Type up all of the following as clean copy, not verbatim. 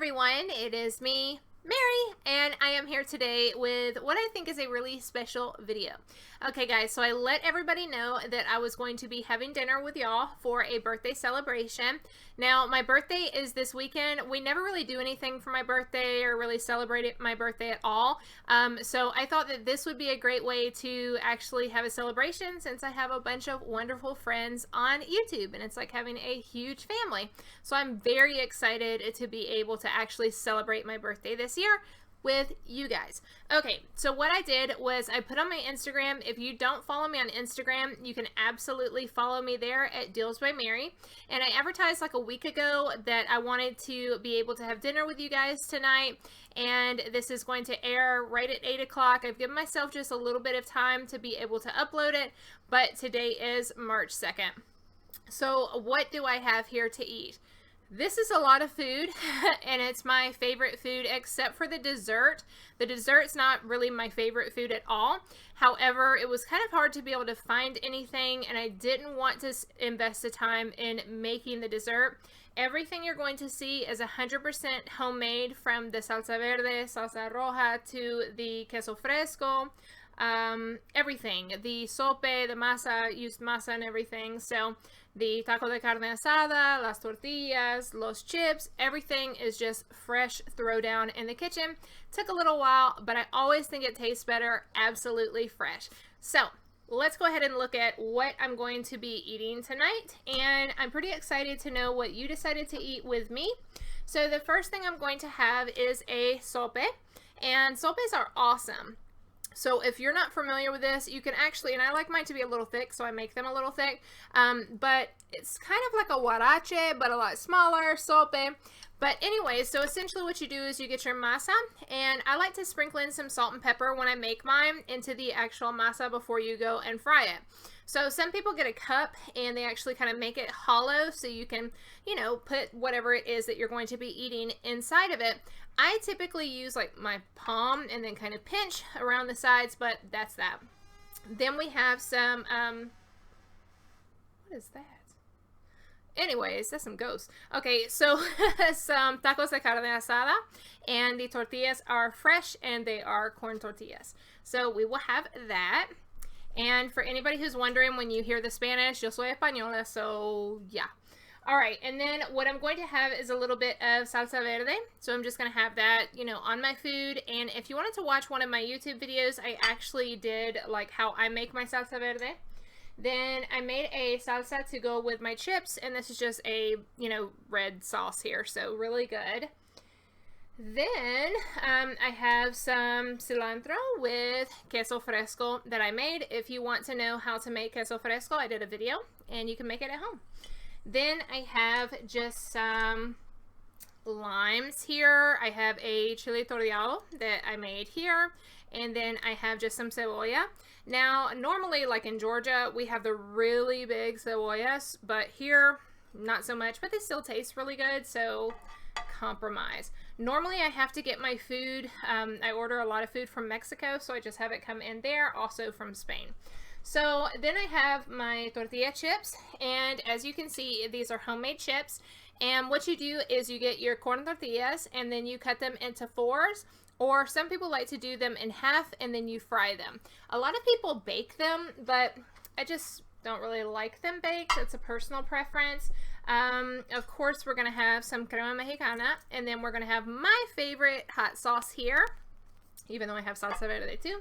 everyone, it is me, Mary, and I am here today with what I think is a really special video. Okay guys, so I let everybody know that I was going to be having dinner with y'all for a birthday celebration. Now, my birthday is this weekend. We never really do anything for my birthday or really celebrate my birthday at all. So I thought that this would be a great way to actually have a celebration since I have a bunch of wonderful friends on YouTube and it's like having a huge family. So I'm very excited to be able to actually celebrate my birthday this year with you guys. Okay, so what I did was I put on my Instagram. If you don't follow me on Instagram, you can absolutely follow me there at Deals by Mary. And I advertised like a week ago that I wanted to be able to have dinner with you guys tonight. And this is going to air right at 8 o'clock. I've given myself just a little bit of time to be able to upload it, but today is March 2nd. So what do I have here to eat? This is a lot of food and it's my favorite food except for the dessert. The dessert's not really my favorite food at all. However, it was kind of hard to be able to find anything and I didn't want to invest the time in making the dessert. Everything you're going to see is 100% homemade, from the salsa verde, salsa roja, to the queso fresco. Everything, the sope, the masa, used masa and everything. So the taco de carne asada, las tortillas, los chips, everything is just fresh throwdown in the kitchen. Took a little while, but I always think it tastes better absolutely fresh. So let's go ahead and look at what I'm going to be eating tonight, and I'm pretty excited to know what you decided to eat with me. So the first thing I'm going to have is a sope, and sopes are awesome. So if you're not familiar with this, you can actually, and I like mine to be a little thick, so I make them a little thick, but it's kind of like a huarache, but a lot smaller, sope. But anyway, so essentially what you do is you get your masa, and I like to sprinkle in some salt and pepper when I make mine into the actual masa before you go and fry it. So some people get a cup and they actually kind of make it hollow so you can, you know, put whatever it is that you're going to be eating inside of it. I typically use like my palm and then kind of pinch around the sides, but that's that. Then we have some, what is that? Anyways, that's some ghosts. Okay, so some tacos de carne asada, and the tortillas are fresh and they are corn tortillas. So we will have that. And for anybody who's wondering, when you hear the Spanish, yo soy española, so yeah. All right, and then what I'm going to have is a little bit of salsa verde. So I'm just going to have that, you know, on my food. And if you wanted to watch one of my YouTube videos, I actually did like how I make my salsa verde. Then I made a salsa to go with my chips, and this is just a, you know, red sauce here, so really good. Then I have some cilantro with queso fresco that I made. If you want to know how to make queso fresco, I did a video, and you can make it at home. Then I have just some limes here. I have a chile torreado that I made here, and then I have just some cebolla. Now, normally, like in Georgia, we have the really big cebollas, but here, not so much, but they still taste really good, so compromise. Normally, I have to get my food. I order a lot of food from Mexico, so I just have it come in there, also from Spain. So then I have my tortilla chips, and as you can see, these are homemade chips. And what you do is you get your corn tortillas, and then you cut them into fours, or some people like to do them in half, and then you fry them. A lot of people bake them, but I just don't really like them baked. It's a personal preference. Of course, we're going to have some crema mexicana, and then we're going to have my favorite hot sauce here, even though I have salsa verde too.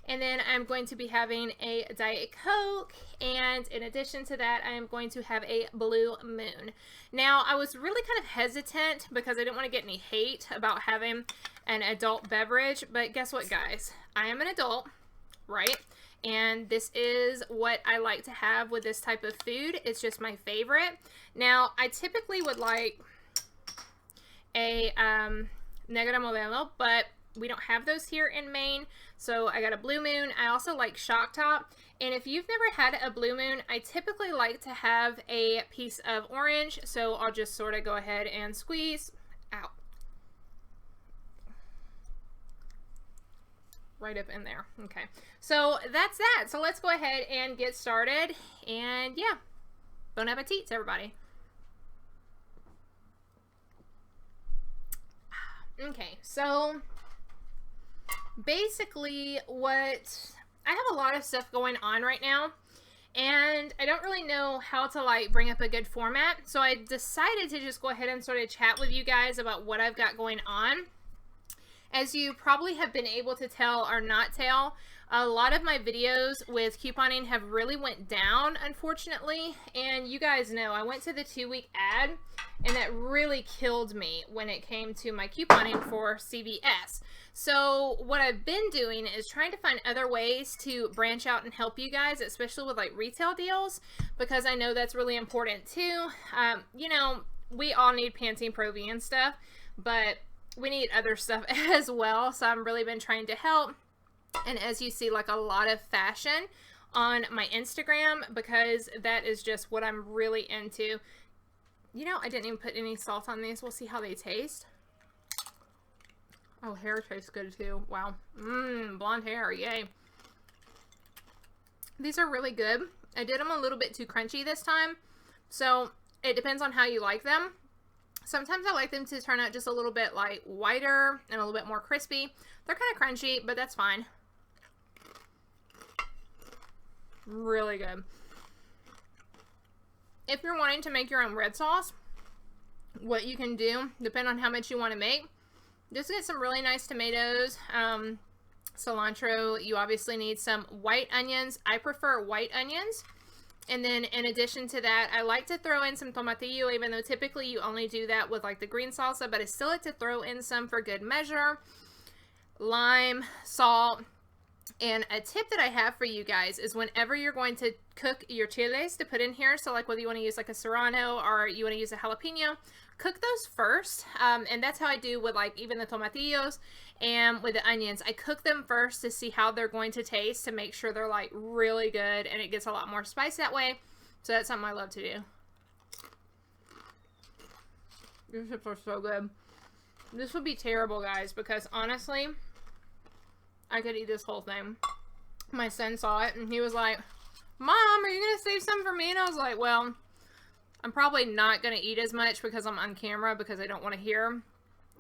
And then I'm going to be having a Diet Coke, and in addition to that, I am going to have a Blue Moon. Now, I was really kind of hesitant because I didn't want to get any hate about having an adult beverage, but guess what, guys? I am an adult, right? And this is what I like to have with this type of food. It's just my favorite. Now, I typically would like a Negra Modelo, but we don't have those here in Maine, so I got a Blue Moon. I also like Shock Top, and if you've never had a Blue Moon, I typically like to have a piece of orange, so I'll just sort of go ahead and squeeze out. Right up in there. Okay, so that's that. So let's go ahead and get started, and yeah, bon appetit, everybody. Okay, so basically I have a lot of stuff going on right now, and I don't really know how to like bring up a good format, so I decided to just go ahead and sort of chat with you guys about what I've got going on. As you probably have been able to tell or not tell, a lot of my videos with couponing have really went down, unfortunately. And you guys know I went to the 2-week ad, and that really killed me when it came to my couponing for CVS. So what I've been doing is trying to find other ways to branch out and help you guys, especially with like retail deals, because I know that's really important too. You know, we all need Pantene Pro V and stuff, but we need other stuff as well. So I've really been trying to help. And as you see, like a lot of fashion on my Instagram, because that is just what I'm really into. You know, I didn't even put any salt on these. We'll see how they taste. Oh, hair tastes good too. Wow. Blonde hair. Yay. These are really good. I did them a little bit too crunchy this time. So it depends on how you like them. Sometimes I like them to turn out just a little bit like whiter and a little bit more crispy. They're kind of crunchy, but that's fine. Really good. If you're wanting to make your own red sauce, what you can do, depending on how much you want to make, just get some really nice tomatoes, cilantro. You obviously need some white onions. I prefer white onions. And then in addition to that, I like to throw in some tomatillo, even though typically you only do that with like the green salsa, but I still like to throw in some for good measure. Lime, salt. And a tip that I have for you guys is whenever you're going to cook your chiles to put in here, so like whether you want to use like a serrano or you want to use a jalapeno, cook those first. And that's how I do with like even the tomatillos and with the onions. I cook them first to see how they're going to taste, to make sure they're like really good, and it gets a lot more spice that way. So that's something I love to do. These chips are so good. This would be terrible, guys, because honestly, I could eat this whole thing. My son saw it and he was like, "Mom, are you going to save some for me?" And I was like, well, I'm probably not going to eat as much because I'm on camera, because I don't want to hear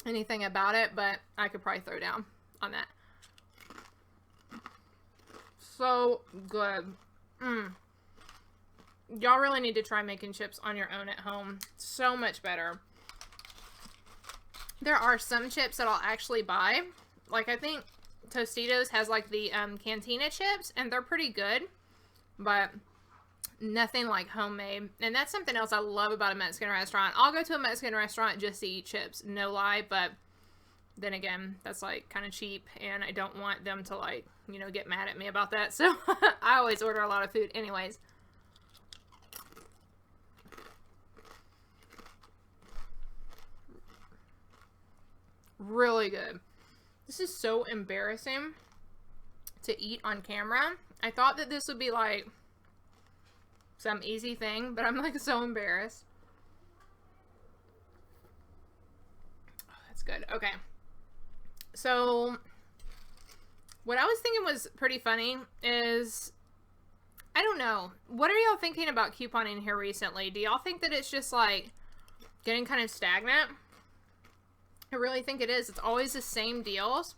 anything about it, but I could probably throw down on that. So good. Y'all really need to try making chips on your own at home. So much better. There are some chips that I'll actually buy. Like I think Tostitos has like the Cantina chips, and they're pretty good, but nothing like homemade. And that's something else I love about a Mexican restaurant. I'll go to a Mexican restaurant just to eat chips, no lie, but then again, that's like kind of cheap, and I don't want them to like, you know, get mad at me about that. So I always order a lot of food anyways. Really good. This is so embarrassing to eat on camera. I thought that this would be like some easy thing, but I'm like so embarrassed. Oh, that's good. Okay. So what I was thinking was pretty funny is, I don't know, what are y'all thinking about couponing here recently? Do y'all think that it's just like getting kind of stagnant? I really think it is. It's always the same deals.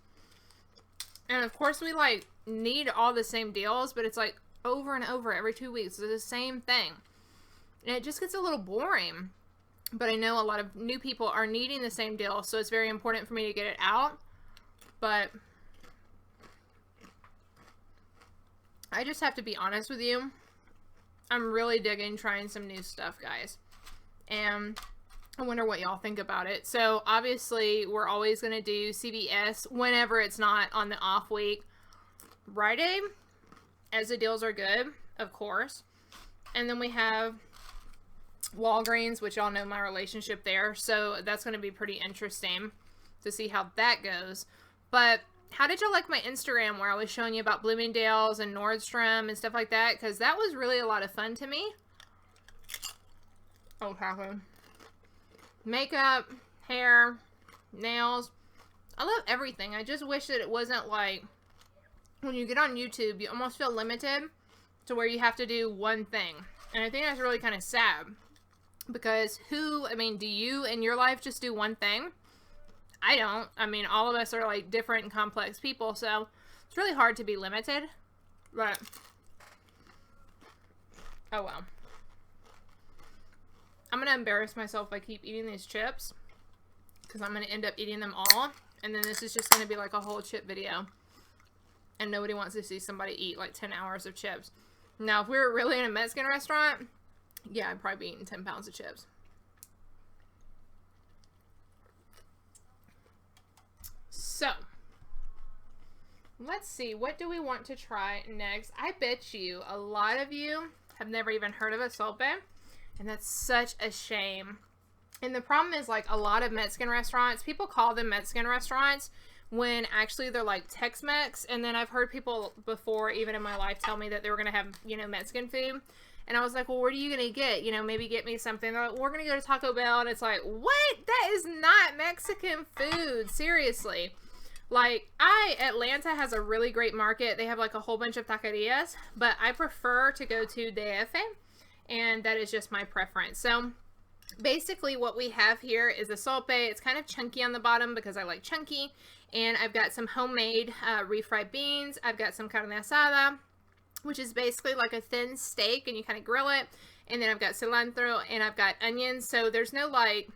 And of course we like need all the same deals, but it's like over and over every 2 weeks. It's the same thing. And it just gets a little boring. But I know a lot of new people are needing the same deal, so it's very important for me to get it out. But I just have to be honest with you. I'm really digging trying some new stuff, guys. And I wonder what y'all think about it. So obviously we're always going to do CVS whenever it's not on the off week. Rite Aid, as the deals are good, of course. And then we have Walgreens, which y'all know my relationship there. So that's going to be pretty interesting to see how that goes. But how did y'all like my Instagram where I was showing you about Bloomingdale's and Nordstrom and stuff like that? Because that was really a lot of fun to me. Oh, Taco. Makeup, hair, nails. I love everything. I just wish that it wasn't like when you get on YouTube, you almost feel limited to where you have to do one thing. And I think that's really kind of sad. Because do you in your life just do one thing? I don't. I mean, all of us are like different and complex people, so it's really hard to be limited. But, oh well. I'm going to embarrass myself if I keep eating these chips, because I'm going to end up eating them all, and then this is just going to be like a whole chip video. And nobody wants to see somebody eat like 10 hours of chips. Now, if we were really in a Mexican restaurant, yeah, I'd probably be eating 10 pounds of chips. So, let's see. What do we want to try next? I bet you a lot of you have never even heard of a sope. And that's such a shame. And the problem is, like, a lot of Mexican restaurants, people call them Mexican restaurants when actually they're like Tex-Mex. And then I've heard people before, even in my life, tell me that they were going to have, you know, Mexican food. And I was like, well, what are you going to get? You know, maybe get me something. They're like, we're going to go to Taco Bell. And it's like, what? That is not Mexican food. Seriously. Like, Atlanta has a really great market. They have like a whole bunch of taquerias. But I prefer to go to DF. And that is just my preference. So, basically what we have here is a sope. It's kind of chunky on the bottom because I like chunky. And I've got some homemade refried beans. I've got some carne asada, which is basically like a thin steak and you kind of grill it. And then I've got cilantro and I've got onions. So there's no like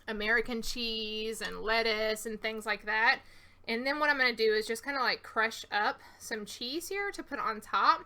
American cheese and lettuce and things like that. And then what I'm going to do is just kind of like crush up some cheese here to put on top.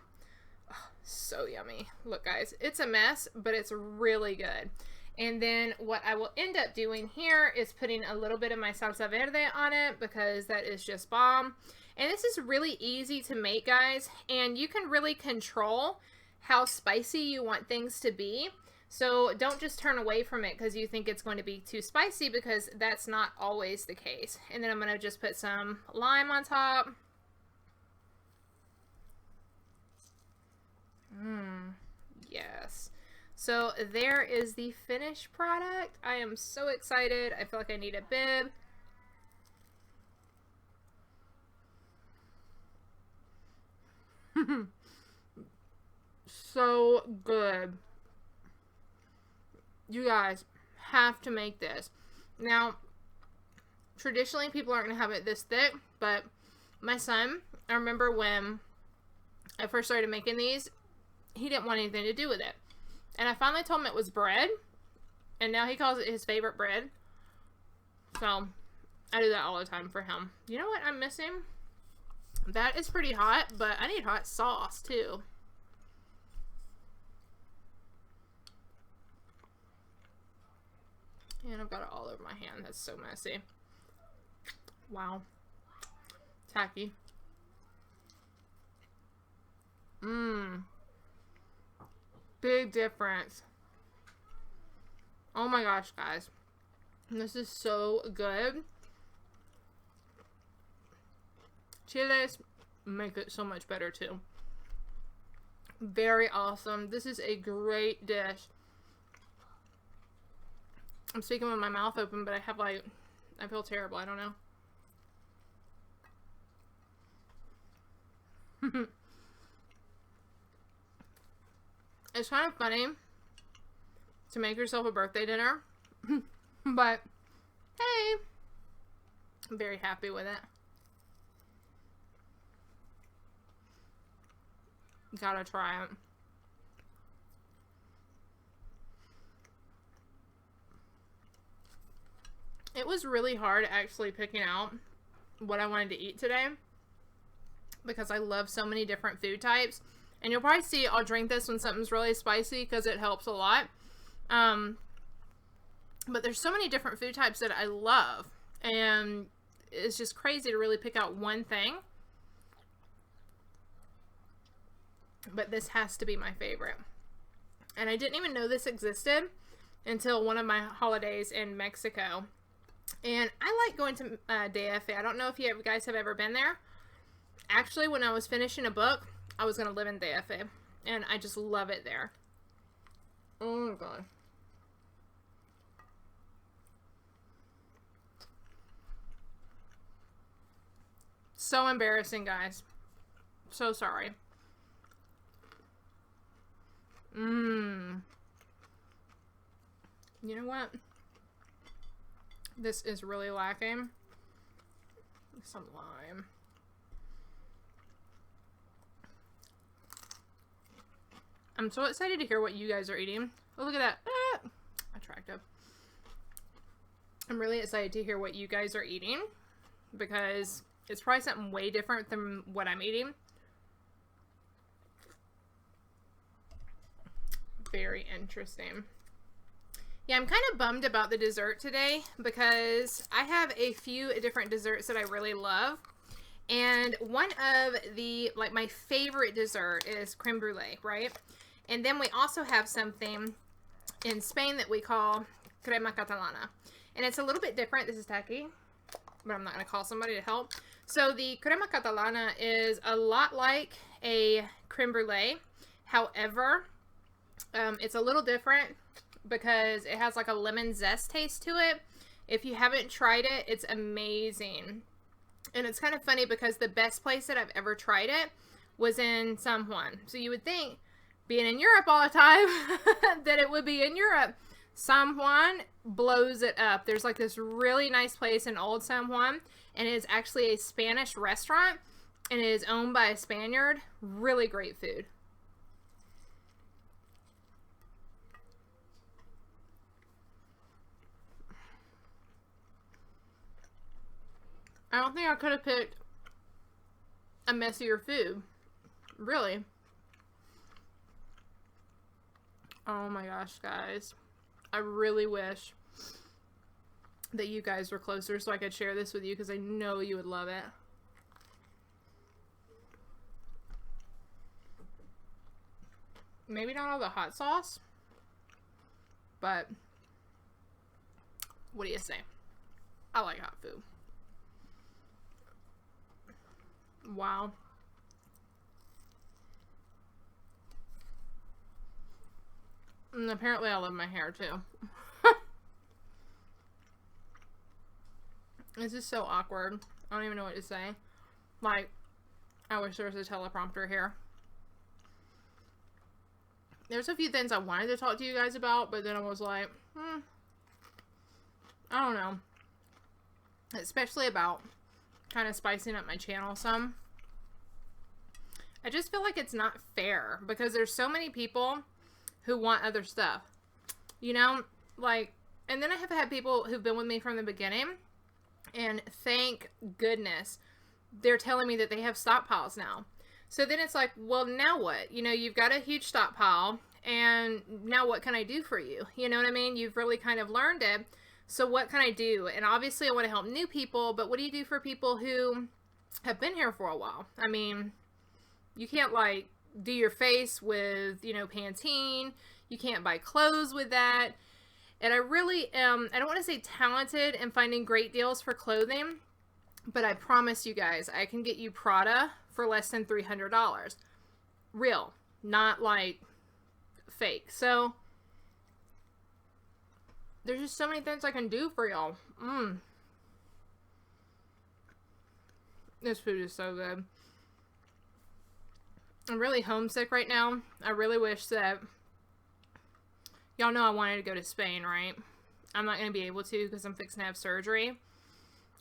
Oh, so yummy. Look guys, it's a mess, but it's really good. And then what I will end up doing here is putting a little bit of my salsa verde on it because that is just bomb. And this is really easy to make, guys. And you can really control how spicy you want things to be. So don't just turn away from it because you think it's going to be too spicy, because that's not always the case. And then I'm going to just put some lime on top. Yes. So there is the finished product. I am so excited. I feel like I need a bib. So good. You guys have to make this. Now, traditionally people aren't going to have it this thick, but my son, I remember when I first started making these, he didn't want anything to do with it. And I finally told him it was bread, and now he calls it his favorite bread. So, I do that all the time for him. You know what I'm missing? That is pretty hot, but I need hot sauce too. And I've got it all over my hand. That's so messy. Wow. Tacky. Big difference. Oh my gosh, guys. This is so good. Chiles make it so much better too. Very awesome. This is a great dish. I'm speaking with my mouth open, but I have like, I feel terrible. I don't know. It's kind of funny to make yourself a birthday dinner, but hey, I'm very happy with it. Gotta try it. It was really hard actually picking out what I wanted to eat today because I love so many different food types. And you'll probably see I'll drink this when something's really spicy because it helps a lot. But there's so many different food types that I love. And it's just crazy to really pick out one thing. But this has to be my favorite. And I didn't even know this existed until one of my holidays in Mexico. And I like going to DF. I don't know if you guys have ever been there. Actually, when I was finishing a book, I was going to live in DF. And I just love it there. Oh my god. So embarrassing, guys. So sorry. You know what? This is really lacking some lime. I'm so excited to hear what you guys are eating. Oh, look at that. Ah, attractive. I'm really excited to hear what you guys are eating because it's probably something way different than what I'm eating. Very interesting. Yeah, I'm kind of bummed about the dessert today because I have a few different desserts that I really love. And one of the, like, my favorite dessert is creme brulee, right? And then we also have something in Spain that we call crema catalana. And it's a little bit different. This is tacky, but I'm not going to call somebody to help. So the crema catalana is a lot like a creme brulee. However, it's a little different because it has like a lemon zest taste to it. If you haven't tried it, it's amazing. And it's kind of funny because the best place that I've ever tried it was in San Juan. So you would think, being in Europe all the time, that it would be in Europe. San Juan blows it up. There's like this really nice place in Old San Juan, and it is actually a Spanish restaurant, and it is owned by a Spaniard. Really great food. I don't think I could have picked a messier food. Really. Oh my gosh, guys. I really wish that you guys were closer so I could share this with you because I know you would love it. Maybe not all the hot sauce, but what do you say? I like hot food. Wow. And apparently I love my hair too. This is so awkward. I don't even know what to say. Like, I wish there was a teleprompter here. There's a few things I wanted to talk to you guys about, but then I was like, I don't know. Especially about kind of spicing up my channel some. I just feel like it's not fair because there's so many people who want other stuff, you know, like, and then I have had people who've been with me from the beginning, and thank goodness they're telling me that they have stockpiles now. So then it's like, well, now what? You know, you've got a huge stockpile, and now what can I do for you? You know what I mean? You've really kind of learned it. So what can I do? And obviously I want to help new people, but what do you do for people who have been here for a while? I mean, you can't like do your face with, you know, Pantene. You can't buy clothes with that. And I really am, I don't want to say talented in finding great deals for clothing, but I promise you guys, I can get you Prada for less than $300. Real, not like fake. So there's just so many things I can do for y'all. This food is so good. I'm really homesick right now. I really wish that... Y'all know I wanted to go to Spain, right? I'm not going to be able to because I'm fixing to have surgery.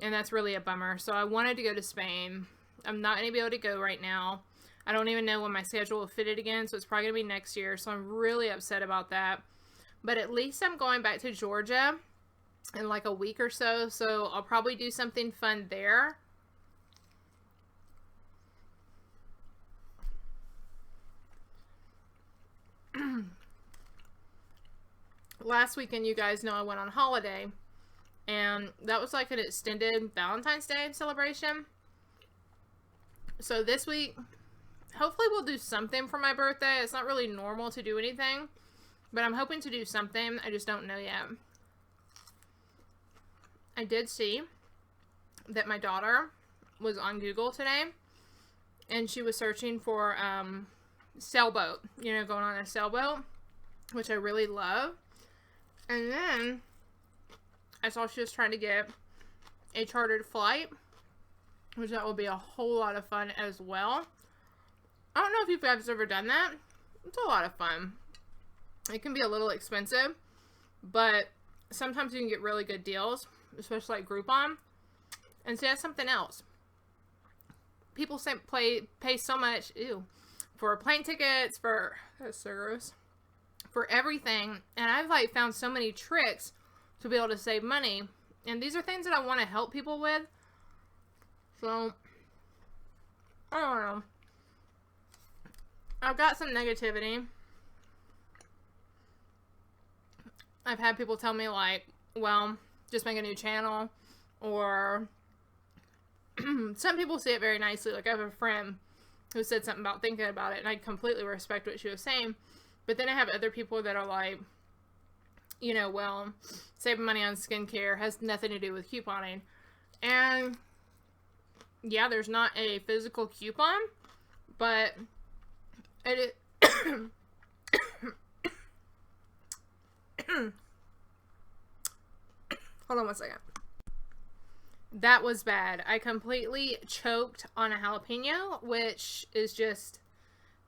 And that's really a bummer. So I wanted to go to Spain. I'm not going to be able to go right now. I don't even know when my schedule will fit it again. So it's probably going to be next year. So I'm really upset about that. But at least I'm going back to Georgia in like a week or so. So I'll probably do something fun there. Last weekend, you guys know I went on holiday, and that was like an extended Valentine's Day celebration. So this week, hopefully we'll do something for my birthday. It's not really normal to do anything, but I'm hoping to do something. I just don't know yet. I did see that my daughter was on Google today, and she was searching for sailboat, you know, going on a sailboat, which I really love. And then I saw she was trying to get a chartered flight, which that will be a whole lot of fun as well. I don't know if you guys have ever done that. It's a lot of fun. It can be a little expensive, but sometimes you can get really good deals. especially like Groupon. And see, that's something else. People pay so much, for plane tickets, that's so gross, for everything. And I've like found so many tricks to be able to save money. And these are things that I want to help people with. So, I don't know. I've got some negativity. I've had people tell me like, well, just make a new channel. Or some people say it very nicely. Like I have a friend who said something about thinking about it, and I completely respect what she was saying. But then I have other people that are like, you know, well, saving money on skincare has nothing to do with couponing. And yeah, there's not a physical coupon, but it hold on one second. That was bad. I completely choked on a jalapeno, which is just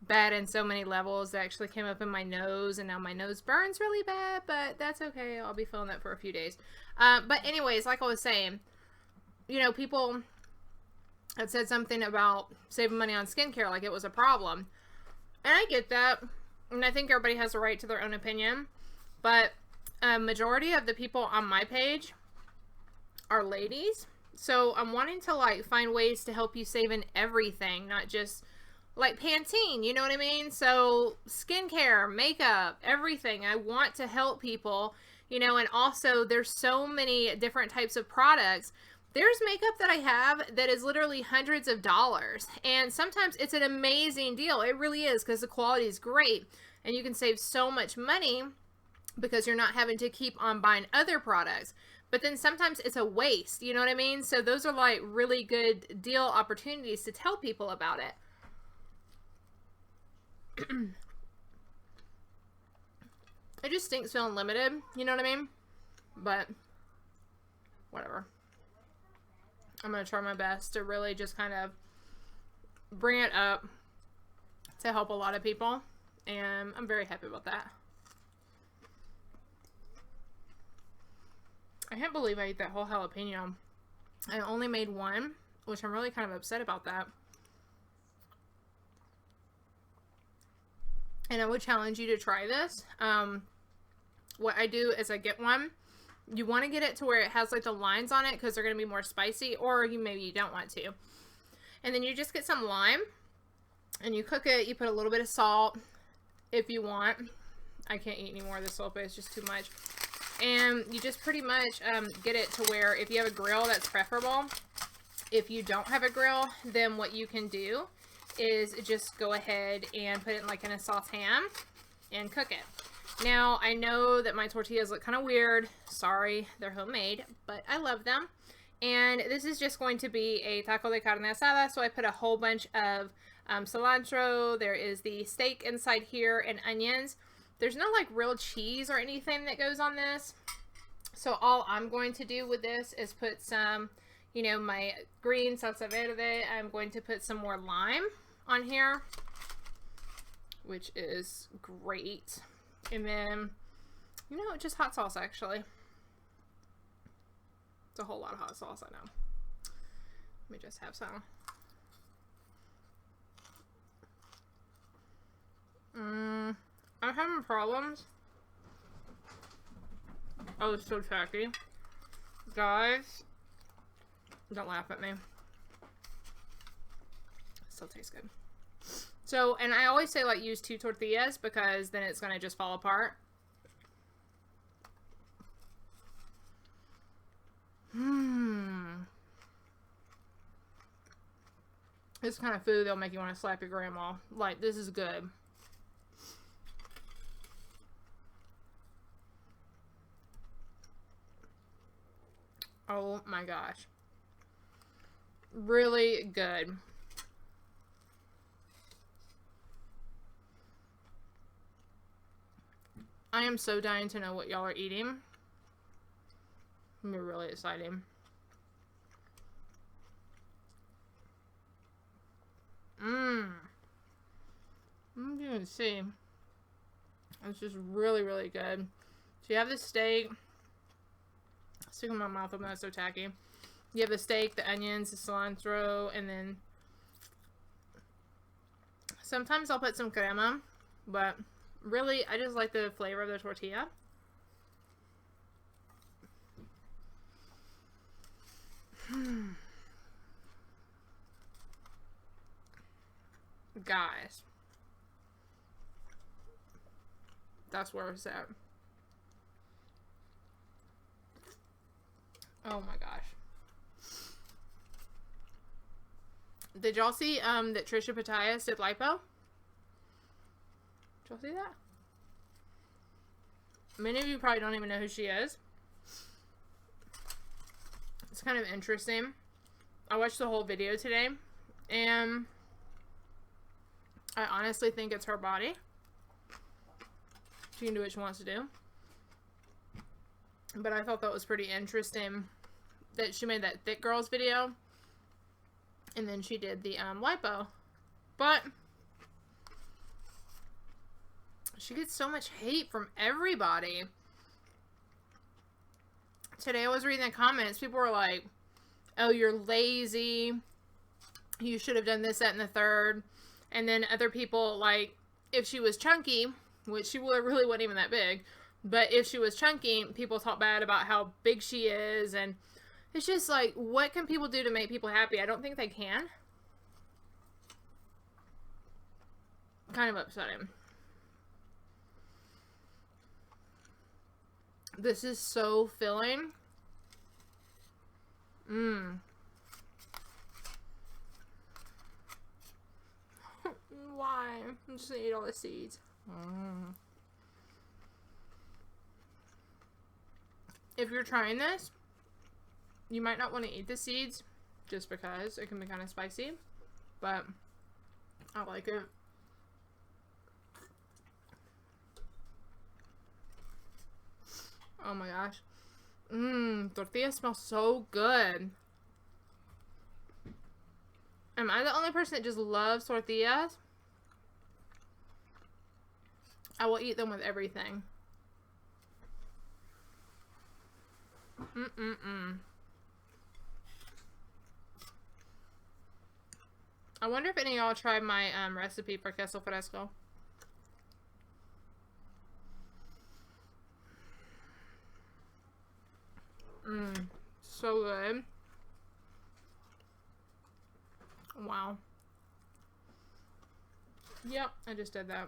bad in so many levels. That actually came up in my nose, and now my nose burns really bad, but that's okay. I'll be feeling that for a few days. But anyways, like I was saying, you know, people had said something about saving money on skincare like it was a problem. And I get that. And I think everybody has a right to their own opinion. But a majority of the people on my page are ladies. So I'm wanting to like find ways to help you save in everything, not just like Pantene, you know what I mean? So skincare, makeup, everything. I want to help people, you know, and also there's so many different types of products. There's makeup that I have that is literally hundreds of dollars, and sometimes it's an amazing deal. It really is, because the quality is great and you can save so much money because you're not having to keep on buying other products. But then sometimes it's a waste, you know what I mean? So those are like really good deal opportunities to tell people about it. It just stinks feeling limited, you know what I mean? But whatever. I'm going to try my best to really just kind of bring it up to help a lot of people. And I'm very happy about that. I can't believe I ate that whole jalapeno. I only made one, which I'm really kind of upset about that. And I would challenge you to try this. What I do is I get one. You want to get it to where it has like the lines on it, because they're going to be more spicy, or maybe you don't want to. And then you just get some lime and you cook it. You put a little bit of salt if you want. I can't eat any more of this Sopes, it's just too much. And you just pretty much get it to where if you have a grill, that's preferable. If you don't have a grill, then what you can do is just go ahead and put it like in a sautepan and cook it. Now, I know that my tortillas look kind of weird. Sorry, they're homemade, but I love them. And this is just going to be a taco de carne asada. So I put a whole bunch of cilantro. There is the steak inside here and onions. There's no like real cheese or anything that goes on this. So all I'm going to do with this is put some, you know, my green salsa verde. I'm going to put some more lime on here, which is great. And then, you know, just hot sauce, actually. It's a whole lot of hot sauce, I know. Let me just have some. I'm having problems. Oh, it's so tacky. Guys, don't laugh at me. It still tastes good. So, and I always say like use 2 tortillas because then it's going to just fall apart. This kind of food that'll make you want to slap your grandma. Like, this is good. Oh my gosh. Really good. I am so dying to know what y'all are eating. It'll be really exciting. You can see. It's just really, really good. So you have the steak. Sticking my mouth open, that's so tacky. You have the steak, the onions, the cilantro, and then sometimes I'll put some crema, but really I just like the flavor of the tortilla. Guys, that's where it's at. Oh my gosh. Did y'all see that Trisha Paytas did lipo? Did y'all see that? Many of you probably don't even know who she is. It's kind of interesting. I watched the whole video today, and I honestly think it's her body. She can do what she wants to do. But I thought that was pretty interesting that she made that Thick Girls video, and then she did the lipo. But she gets so much hate from everybody. Today I was reading the comments. People were like, oh, you're lazy. You should have done this, that, and the third. And then other people, like, if she was chunky, which she really wasn't even that big, but if she was chunky, people talk bad about how big she is. And it's just like, what can people do to make people happy? I don't think they can. Kind of upsetting. This is so filling. Why? I'm just gonna eat all the seeds. If you're trying this, you might not want to eat the seeds just because it can be kind of spicy, but I like it. Oh my gosh. Tortilla smells so good. Am I the only person that just loves tortillas? I will eat them with everything. I wonder if any of y'all tried my recipe for queso fresco. So good. Wow. Yep, I just did that.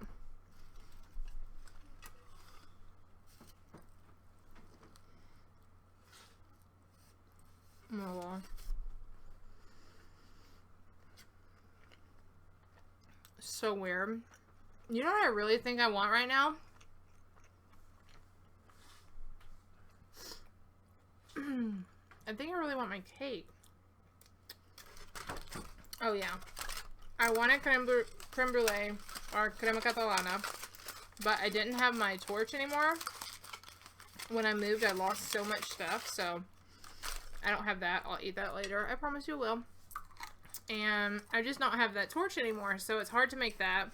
Oh, wow. So weird. You know what I really think I want right now? I think I really want my cake. Oh yeah. I wanted creme brulee or crema catalana, but I didn't have my torch anymore. When I moved, I lost so much stuff, so I don't have that. I'll eat that later. I promise you will. And I just don't have that torch anymore, so it's hard to make that.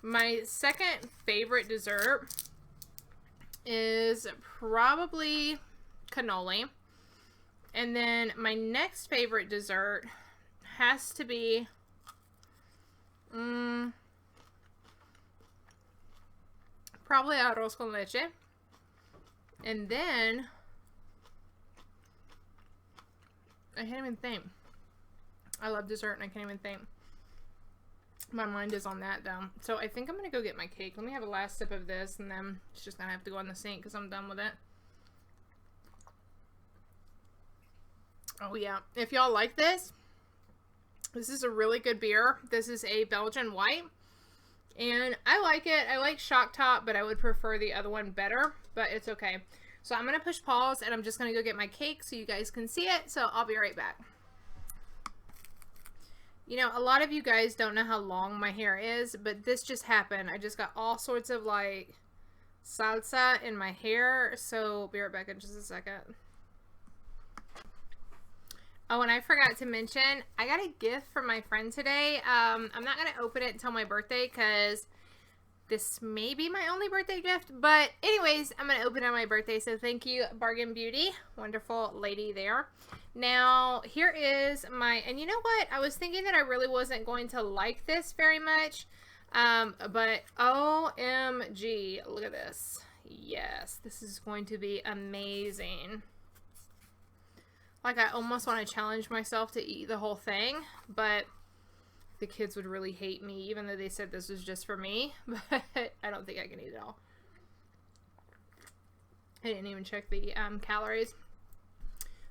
My second favorite dessert is probably cannoli. And then my next favorite dessert has to be probably arroz con leche. And then I can't even think. I love dessert and I can't even think. My mind is on that though. So I think I'm gonna go get my cake. Let me have a last sip of this and then it's just gonna have to go in the sink because I'm done with it. Oh yeah, if y'all like this, this is a really good beer. This is a Belgian white, and I like it. I like Shock Top, but I would prefer the other one better, but it's okay. So I'm going to push pause, and I'm just going to go get my cake so you guys can see it, so I'll be right back. You know, a lot of you guys don't know how long my hair is, but this just happened. I just got all sorts of, like, salsa in my hair, so I'll be right back in just a second. Oh, and I forgot to mention, I got a gift from my friend today. I'm not going to open it until my birthday because this may be my only birthday gift, but anyways, I'm going to open on my birthday, so thank you, Bargain Beauty. Wonderful lady there. Now, here is my, and you know what? I was thinking that I really wasn't going to like this very much, but OMG, look at this. Yes, this is going to be amazing. Like, I almost want to challenge myself to eat the whole thing, but the kids would really hate me, even though they said this was just for me, but I don't think I can eat it all. I didn't even check the calories.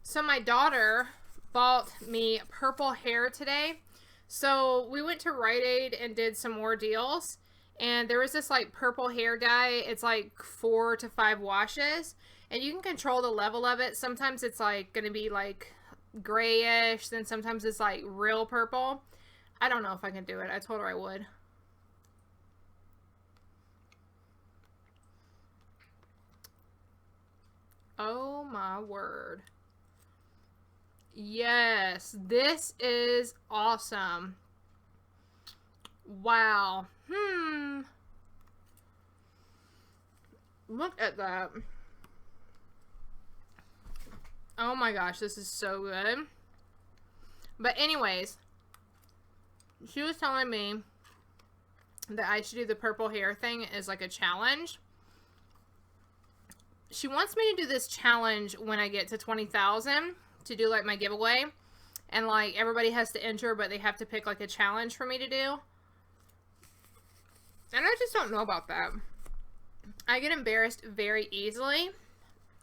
So my daughter bought me purple hair today. So we went to Rite Aid and did some more deals. And there was this like purple hair dye. It's like 4 to 5 washes. And you can control the level of it. Sometimes it's like going to be like grayish. Then sometimes it's like real purple. I don't know if I can do it. I told her I would. Oh my word. Yes, this is awesome. Wow. Look at that. Oh my gosh, this is so good. But anyways, she was telling me that I should do the purple hair thing as like a challenge. She wants me to do this challenge when I get to 20,000 to do like my giveaway. And like everybody has to enter, but they have to pick like a challenge for me to do. And I just don't know about that. I get embarrassed very easily.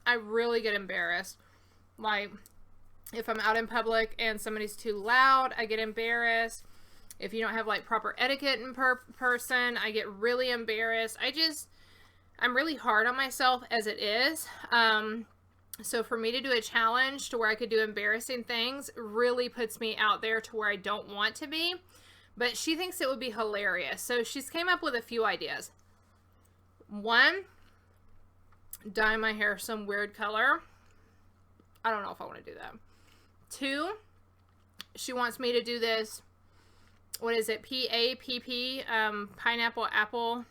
I really get embarrassed. Like if I'm out in public and somebody's too loud, I get embarrassed. If you don't have like proper etiquette in person, I get really embarrassed. I'm really hard on myself as it is. So for me to do a challenge to where I could do embarrassing things really puts me out there to where I don't want to be. But she thinks it would be hilarious. So she's came up with a few ideas. One, dye my hair some weird color. I don't know if I want to do that. Two, she wants me to do this, what is it, P-A-P-P, pineapple, apple.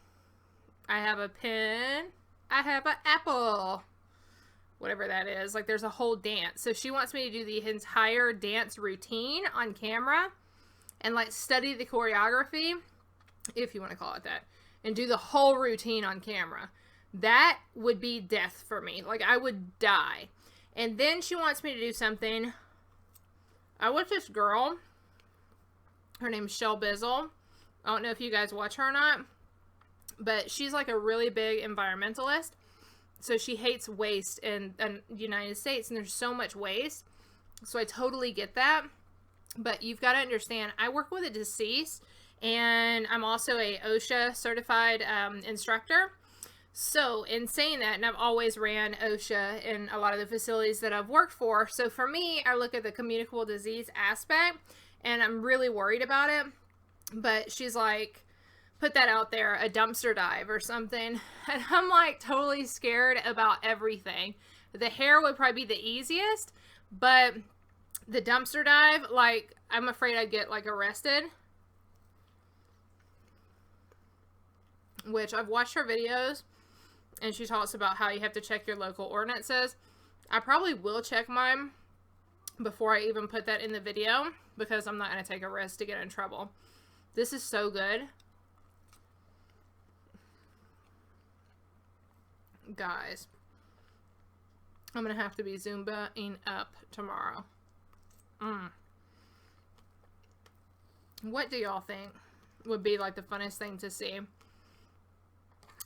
I have a pen. I have an apple. Whatever that is. Like, there's a whole dance. So she wants me to do the entire dance routine on camera and, like, study the choreography, if you want to call it that, and do the whole routine on camera. That would be death for me. Like, I would die. And then she wants me to do something. I watch this girl. Her name's Shell Bizzle. I don't know if you guys watch her or not. But she's like a really big environmentalist. So she hates waste in the United States. And there's so much waste. So I totally get that. But you've got to understand, I work with a deceased. And I'm also a OSHA certified instructor. So in saying that, and I've always ran OSHA in a lot of the facilities that I've worked for. So for me, I look at the communicable disease aspect. And I'm really worried about it. But she's like, put that out there, a dumpster dive or something. And I'm like totally scared about everything. The hair would probably be the easiest, but the dumpster dive, like, I'm afraid I'd get like arrested. Which I've watched her videos and she talks about how you have to check your local ordinances. I probably will check mine before I even put that in the video because I'm not going to take a risk to get in trouble. This is so good. Guys, I'm going to have to be Zumbaing up tomorrow. What do y'all think would be like the funnest thing to see?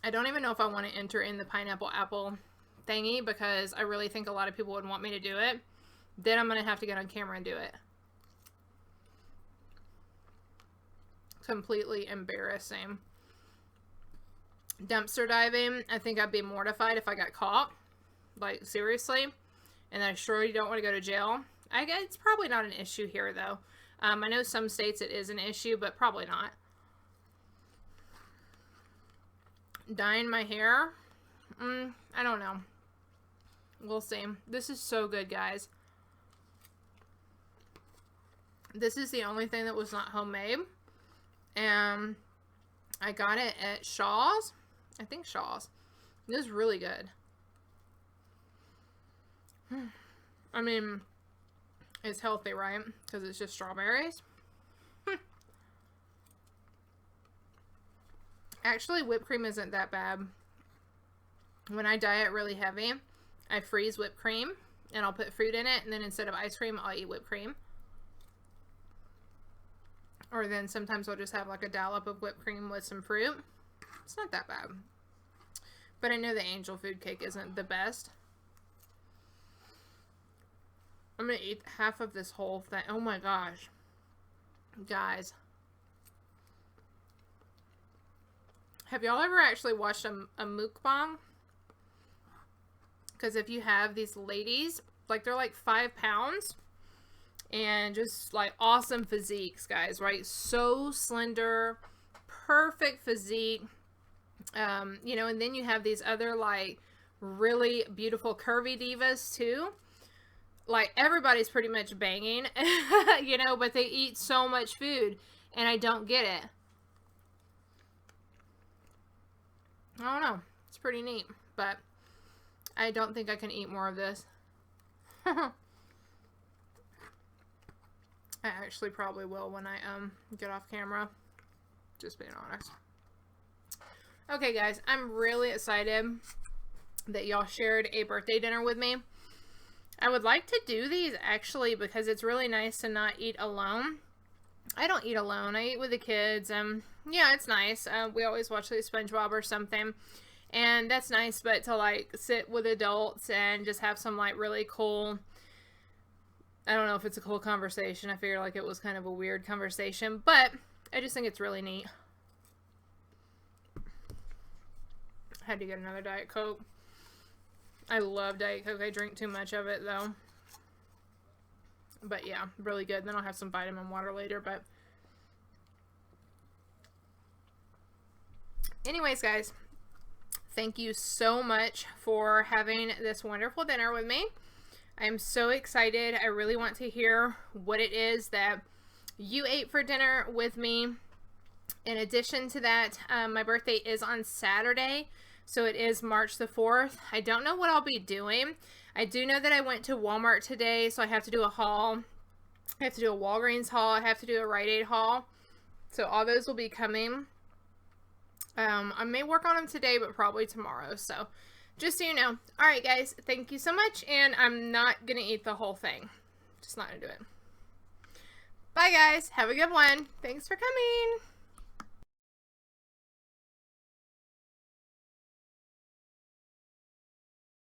I don't even know if I want to enter in the pineapple apple thingy because I really think a lot of people would want me to do it. Then I'm going to have to get on camera and do it. Completely embarrassing. Dumpster diving, I think I'd be mortified if I got caught. Like, seriously. And I surely don't want to go to jail. I guess it's probably not an issue here, though. I know some states it is an issue, but probably not. Dyeing my hair? I don't know. We'll see. This is so good, guys. This is the only thing that was not homemade. And I got it at Shaw's. I think Shaw's. It was really good. I mean, it's healthy, right? Because it's just strawberries. Actually, whipped cream isn't that bad. When I diet really heavy, I freeze whipped cream and I'll put fruit in it, and then instead of ice cream, I'll eat whipped cream. Or then sometimes I'll just have like a dollop of whipped cream with some fruit. It's not that bad. But I know the angel food cake isn't the best. I'm going to eat half of this whole thing. Oh my gosh. Guys. Have y'all ever actually watched a mukbang? Because if you have these ladies, like they're like 5 pounds. And just like awesome physiques, guys, right? So slender, perfect physique. You know, and then you have these other like really beautiful curvy divas too. Like everybody's pretty much banging, you know, but they eat so much food and I don't get it. I don't know. It's pretty neat, but I don't think I can eat more of this. I actually probably will when I get off camera. Just being honest. Okay, guys, I'm really excited that y'all shared a birthday dinner with me. I would like to do these actually because it's really nice to not eat alone. I don't eat alone. I eat with the kids. Yeah, it's nice. We always watch like SpongeBob or something, and that's nice. But to like sit with adults and just have some like really cool, I don't know if it's a cool conversation. I figured like it was kind of a weird conversation, but I just think it's really neat. I had to get another Diet Coke. I love Diet Coke. I drink too much of it though. But yeah, really good. Then I'll have some vitamin water later, but anyways, guys, thank you so much for having this wonderful dinner with me. I'm so excited. I really want to hear what it is that you ate for dinner with me. In addition to that, my birthday is on Saturday, so it is March the 4th. I don't know what I'll be doing. I do know that I went to Walmart today, so I have to do a haul. I have to do a Walgreens haul. I have to do a Rite Aid haul. So all those will be coming. I may work on them today, but probably tomorrow. So just so you know. Alright, guys. Thank you so much. And I'm not going to eat the whole thing. Just not going to do it. Bye, guys. Have a good one. Thanks for coming.